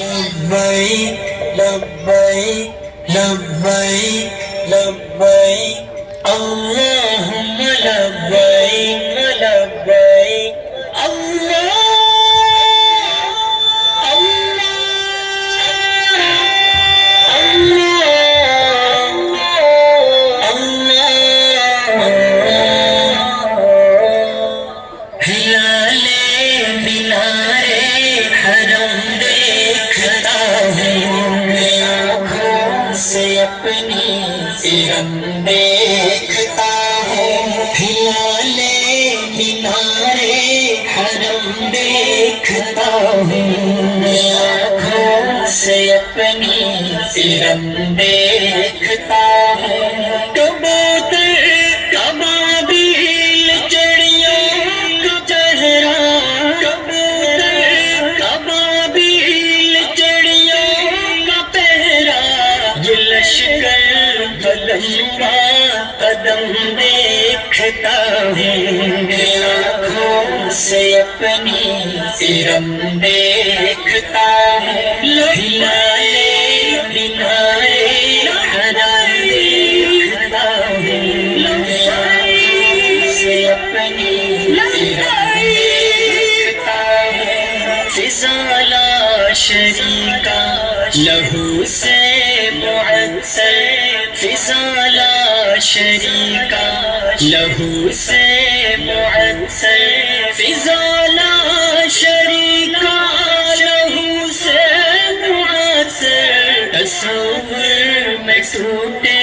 لبیک لبیک لبیک لبیک اللہم لبیک لبیک اللہ سرم دیکھتا ہوں ہلالے مینارے حرم دیکھتا ہوں آنکھوں سے اپنی سرم دیکھتا ہوں کبوتر کبابیل چڑیوں کا چہرہ کبوتر کبابیل چڑیوں کا پہرا یہ لشکر قدم دیکھتا ہوں آنکھوں سے اپنی سرم دیکھتا ہوں ہلالے مینارے حرم دیکھتا ہوں آنکھوں سے اپنی سرم دیکھتا ہوں فضالہ شریکہ لہو سے معطر فضالہ شریکہ لہو سے معطر فضالہ شریکہ لہو سے معطر تصور میں ٹوٹے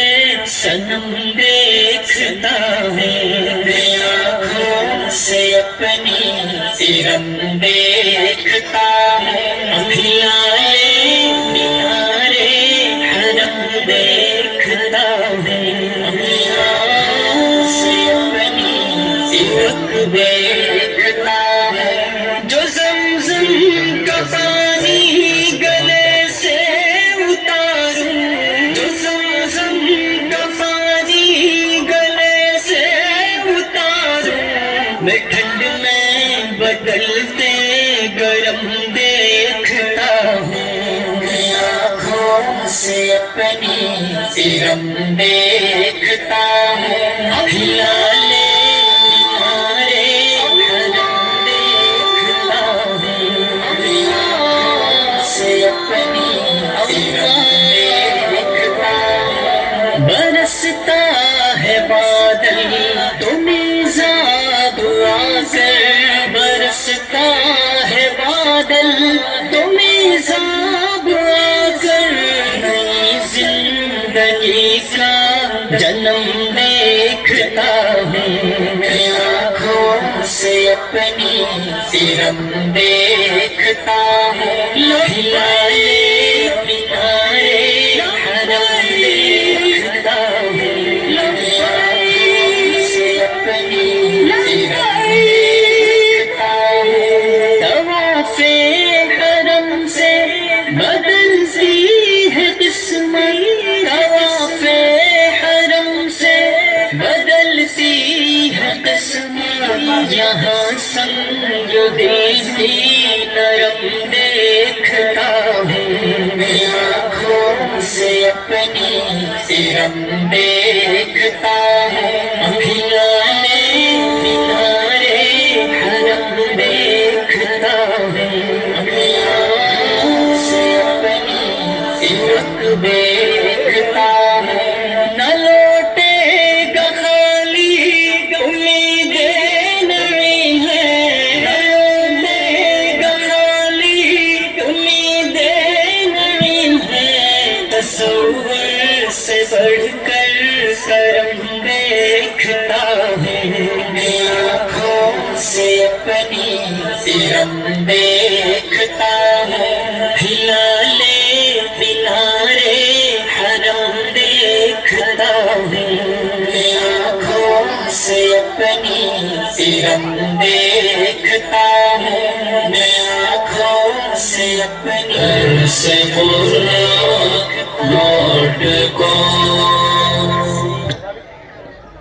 صنم دیکھتا ہوں آنکھوں سے اپنی سرم دیکھتا ہوں ہلالے مینارے حرم دیکھتا ہوں آنکھوں سے اپنی سرم دیکھتا ہوں جو زمزم کا پانی گلے سے اتاروں جو زمزم کا پانی گلے سے اتاروں میں ٹھنڈ میں بدلتے گرم دیکھتا ہوں آنکھوں سے اپنی سرم دیکھتا ہوں ہلالے مینارے حرم دیکھتا ہوں آنکھوں سے اپنی سرم دیکھتا ہوں برستا ہے بادل تو میزاب آ کر برستا ہے بادل تو میزاب آ کر نئی زندگی کا جنم دیکھتا ہوں آنکھوں سے اپنی سرم دیکھتا ہوں ہلالے مینارے حرم دیکھتا ہوں آنکھوں سے اپنی سرم دیکھتا ہوں طواف حرم سے بدلتی ہے قسمت طواف حرم سے بدلتی ہے قسمت یہاں سنگ دیتی نرم دیکھتا ہوں آنکھوں سے اپنی سرم دیکھتا ہوں ہلالے مینارے حرم دیکھتا ہوں آنکھوں سے اپنی سرم دیکھتا ہوں نہ لوٹے گا خالی امیدیں نئی ہیں نہ لوٹے گا خالی امیدیں نئی ہیں تصور سے بڑھ کر کرم دیکھتا ہوں آنکھوں سے اپنی سرم دیکھتا ہوں ہلالے مینارے حرم دیکھتا ہوں آنکھوں سے اپنی سرم دیکھتا ہوں آنکھوں سے اپنی سے لوٹ کو